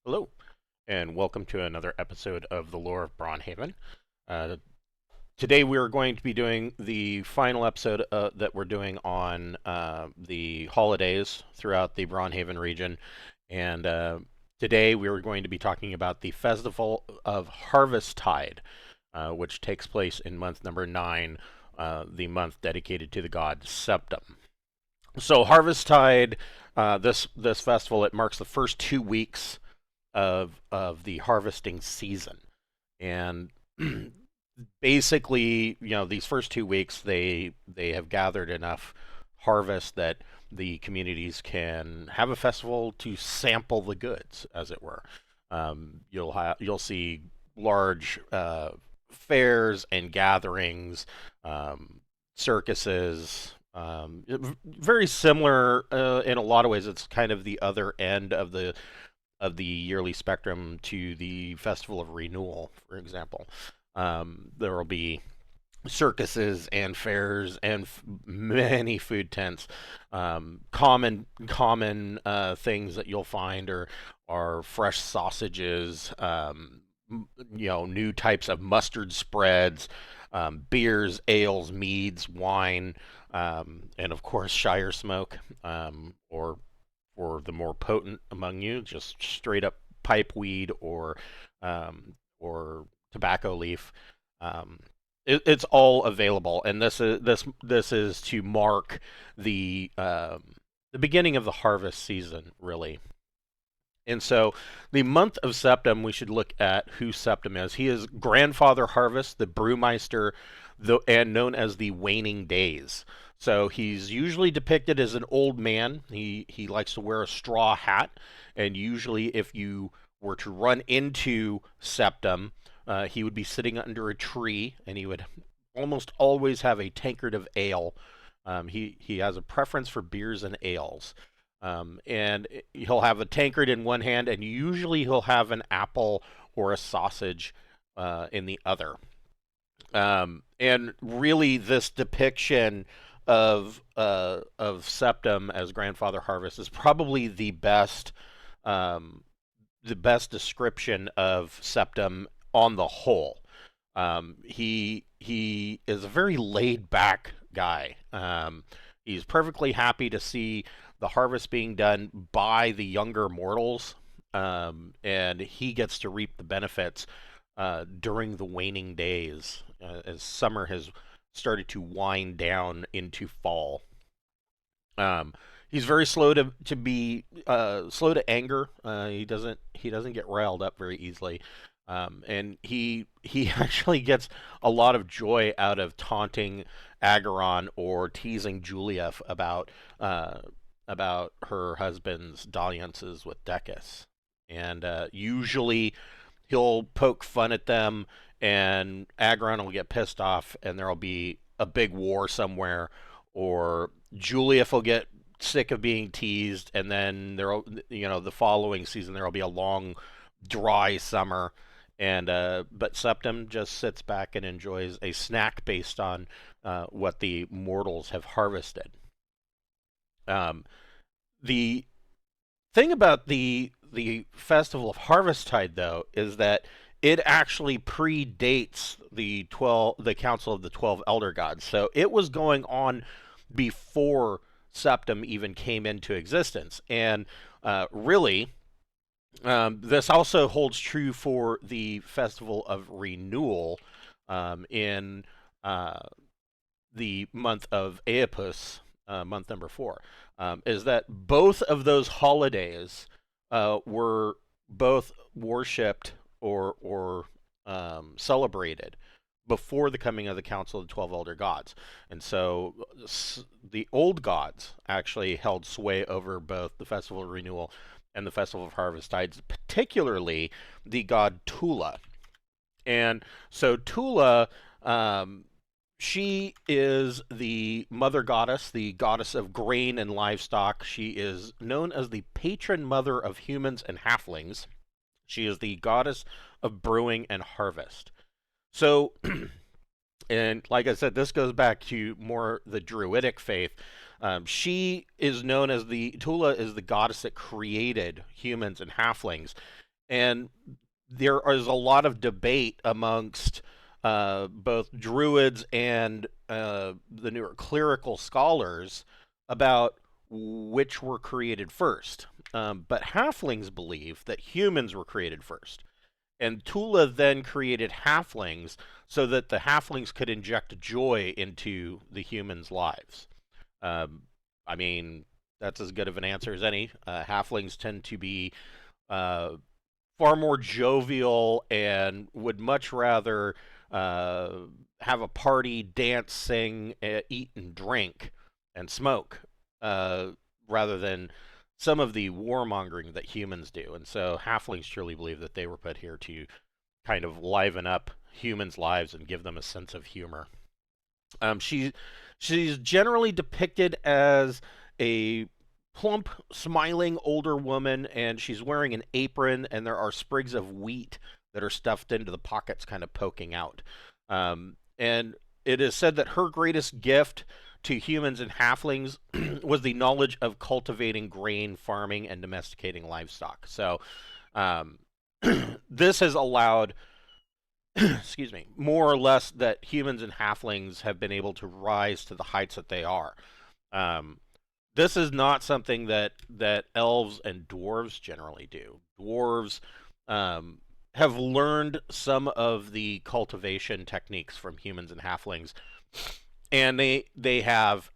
Hello, and welcome to another episode of the Lore of Braunhaven. Uh, Today we are going to be doing the final episode that we're doing on the holidays throughout the Braunhaven region, and today we are going to be talking about the Festival of Harvestide, which takes place in month number 9, the month dedicated to the god Septim. So Harvestide, this festival, it marks the first 2 weeks of the harvesting season, and basically, these first 2 weeks they have gathered enough harvest that the communities can have a festival to sample the goods, as it were. You'll see large fairs and gatherings, circuses. Very similar in a lot of ways. It's kind of the other end of the yearly spectrum to the Festival of Renewal, for example. There will be circuses and fairs and many food tents. Common things that you'll find are fresh sausages, new types of mustard spreads, beers, ales, meads, wine, and of course Shire smoke, or for the more potent among you, just straight up pipe weed or tobacco leaf. Um, it's all available, and this is to mark the beginning of the harvest season, really. And so, the month of Septim, we should look at who Septim is. He is Grandfather Harvest, the Brewmeister, and known as the Waning Days. So he's usually depicted as an old man. He likes to wear a straw hat, and usually, if you were to run into Septim, he would be sitting under a tree, and he would almost always have a tankard of ale. He has a preference for beers and ales. And he'll have a tankard in one hand, and usually he'll have an apple or a sausage in the other. And really, this depiction of Septim as Grandfather Harvest is probably the best description of Septim on the whole. He is a very laid back guy. He's perfectly happy to see the harvest being done by the younger mortals, and he gets to reap the benefits during the waning days as summer has started to wind down into fall. He's very slow to anger. He doesn't get riled up very easily, and he actually gets a lot of joy out of taunting Agaron or teasing Julia about her husband's dalliances with Decus. And usually he'll poke fun at them, and Agron will get pissed off, and there'll be a big war somewhere, or Juliet will get sick of being teased, and then the following season there'll be a long, dry summer, and but Septim just sits back and enjoys a snack based on what the mortals have harvested. Um, the thing about the Festival of Harvestide, though, is that it actually predates the Council of the 12 Elder Gods. So it was going on before Septim even came into existence. And really, this also holds true for the Festival of Renewal in the month of Aepus, month number 4, is that both of those holidays were both worshipped or celebrated before the coming of the Council of the 12 Elder Gods. And so the old gods actually held sway over both the Festival of Renewal and the Festival of Harvestide, particularly the god Tula. And so Tula, she is the mother goddess, the goddess of grain and livestock. She is known as the patron mother of humans and halflings. She is the goddess of brewing and harvest. So, and like I said, this goes back to more the Druidic faith. She is known as Tula is the goddess that created humans and halflings. And there is a lot of debate amongst both druids and the newer clerical scholars about which were created first. But halflings believe that humans were created first. And Tula then created halflings so that the halflings could inject joy into the humans' lives. Um, I mean, that's as good of an answer as any. Halflings tend to be uh, far more jovial and would much rather uh, have a party, dance, sing, eat, and drink and smoke uh, rather than some of the warmongering that humans do. And so halflings truly believe that they were put here to kind of liven up humans' lives and give them a sense of humor. She's generally depicted as a plump, smiling older woman, and she's wearing an apron, and there are sprigs of wheat that are stuffed into the pockets, kind of poking out. And it is said that her greatest gift to humans and halflings was the knowledge of cultivating grain, farming, and domesticating livestock. So um, this has allowed excuse me, more or less that humans and halflings have been able to rise to the heights that they are. Um, this is not something that elves and dwarves generally do. Dwarves um, have learned some of the cultivation techniques from humans and halflings, and they have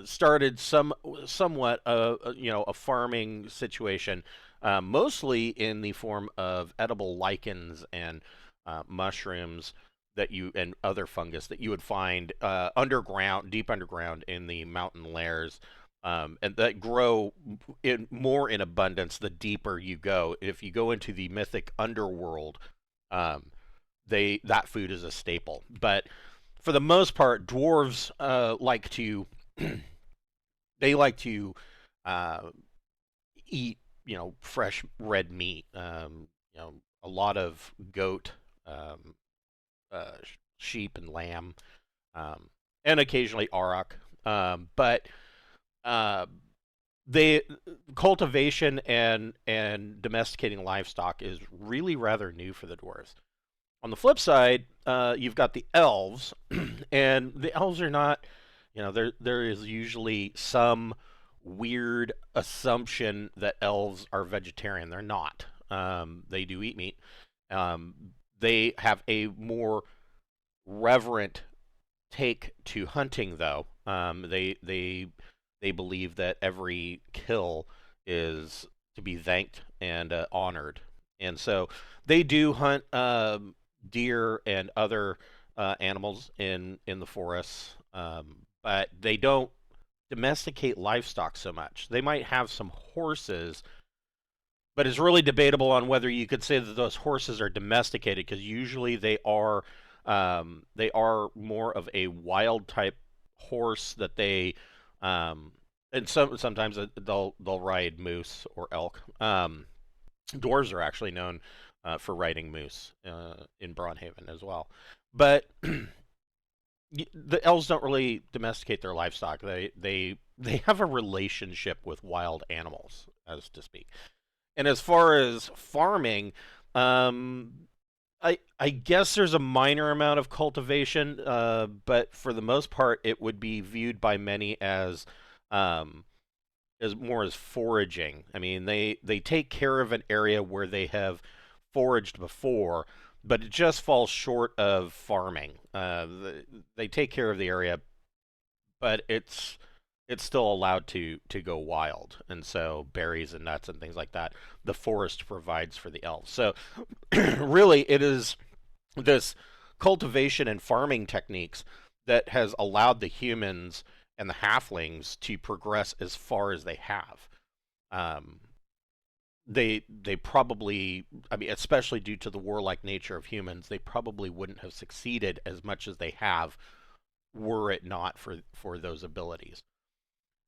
started somewhat a farming situation, mostly in the form of edible lichens and mushrooms that you and other fungus that you would find underground, deep underground in the mountain layers. And that grow more in abundance the deeper you go. If you go into the mythic underworld, um, that food is a staple. But for the most part, dwarves like to they like to uh, eat, fresh red meat. A lot of goat, um, sheep, and lamb, um, and occasionally auroch. But uh, they cultivation and domesticating livestock is really rather new for the dwarves. On the flip side, you've got the elves, and the elves are not, there is usually some weird assumption that elves are vegetarian. They're not. They do eat meat. Um, they have a more reverent take to hunting, though. They believe that every kill is to be thanked and honored, and so they do hunt deer and other animals in the forests, but they don't domesticate livestock so much. They might have some horses, but it's really debatable on whether you could say that those horses are domesticated because usually they are more of a wild type horse that they and sometimes they'll ride moose or elk. Dwarves are actually known for riding moose in Braunhaven as well, but the elves don't really domesticate their livestock. They have a relationship with wild animals, as to speak. And as far as farming, um, I guess there's a minor amount of cultivation, but for the most part, it would be viewed by many um, as more as foraging. I mean, they take care of an area where they have foraged before, but it just falls short of farming. They take care of the area, but it's still allowed to go wild, and so berries and nuts and things like that, the forest provides for the elves. So really, it is this cultivation and farming techniques that has allowed the humans and the halflings to progress as far as they have. Um, they probably, I mean, especially due to the warlike nature of humans, they probably wouldn't have succeeded as much as they have were it not for those abilities.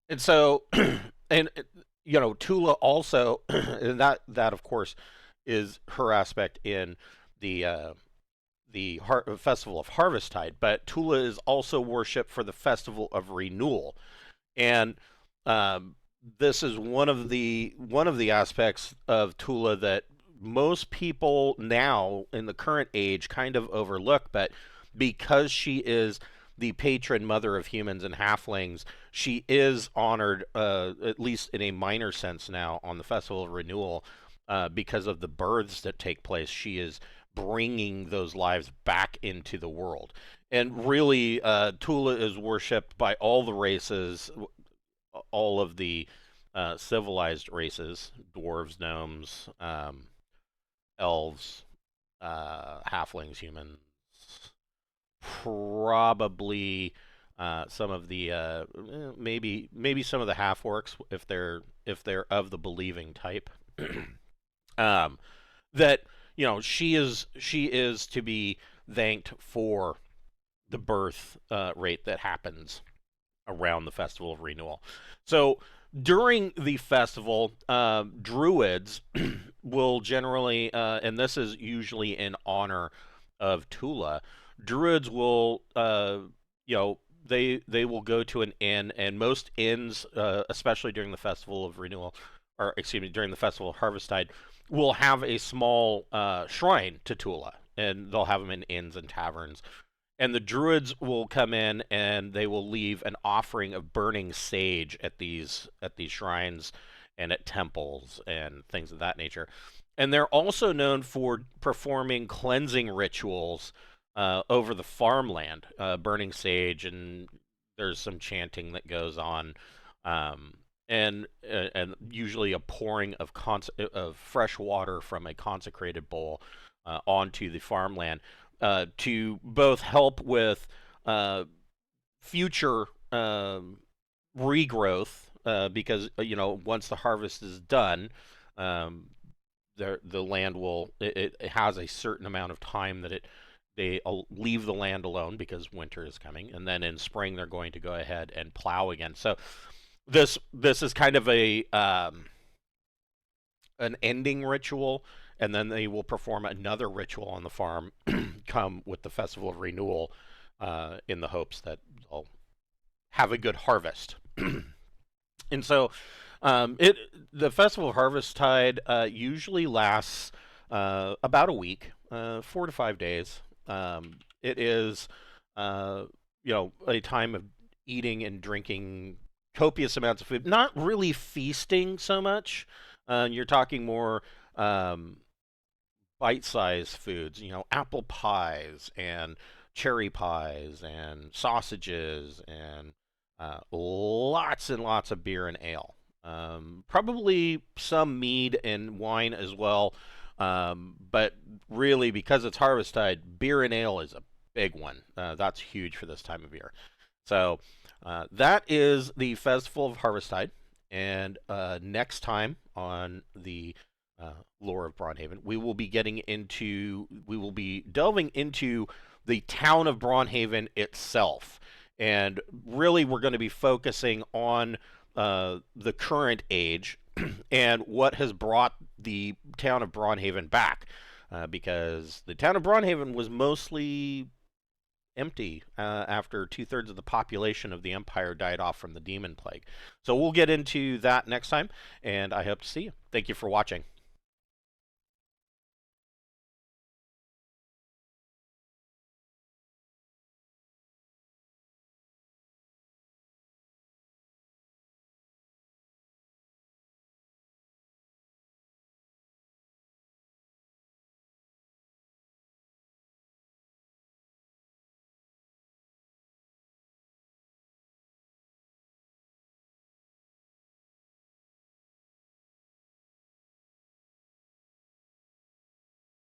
And so, and Tula also, and that of course is her aspect in the Festival of Harvestide. But Tula is also worshipped for the Festival of Renewal, and um, this is one of the aspects of Tula that most people now in the current age kind of overlook, but because she is the patron mother of humans and halflings, she is honored, at least in a minor sense now, on the Festival of Renewal, because of the births that take place. She is bringing those lives back into the world. And really, Tula is worshipped by all the races, all of the civilized races: dwarves, gnomes, elves, halflings, humans, probably some of the maybe some of the half orcs if they're of the believing type. um, that she is to be thanked for the birth rate that happens around the Festival of Renewal. So during the festival, druids will generally, and this is usually in honor of Tula, druids will, they will go to an inn, and most inns, especially during the Festival of Renewal, or excuse me, during the Festival of Harvestide, will have a small shrine to Tula, and they'll have them in inns and taverns, and the druids will come in and they will leave an offering of burning sage at these shrines and at temples and things of that nature. And they're also known for performing cleansing rituals over the farmland, burning sage, and there's some chanting that goes on, um, and usually a pouring of fresh water from a consecrated bowl onto the farmland, to both help with uh, future regrowth, because once the harvest is done, um, the land it has a certain amount of time that they leave the land alone because winter is coming, and then in spring they're going to go ahead and plow again. So this is kind of a an ending ritual, and then they will perform another ritual on the farm come with the Festival of Renewal, in the hopes that they'll have a good harvest. And so, it the Festival of Harvestide usually lasts about a week, 4 to 5 days. It is, uh, a time of eating and drinking copious amounts of food. Not really feasting so much. You're talking more um, bite-sized foods. Apple pies and cherry pies and sausages and lots and lots of beer and ale. Probably some mead and wine as well. But really, because it's Harvestide, beer and ale is a big one. That's huge for this time of year. So that is the Festival of Harvestide. And next time on the lore of Braunhaven, we will be delving into the town of Braunhaven itself. And really, we're going to be focusing on the current age and what has brought the town of Braunhaven back. Because the town of Braunhaven was mostly empty after two-thirds of the population of the empire died off from the demon plague. So we'll get into that next time, and I hope to see you. Thank you for watching.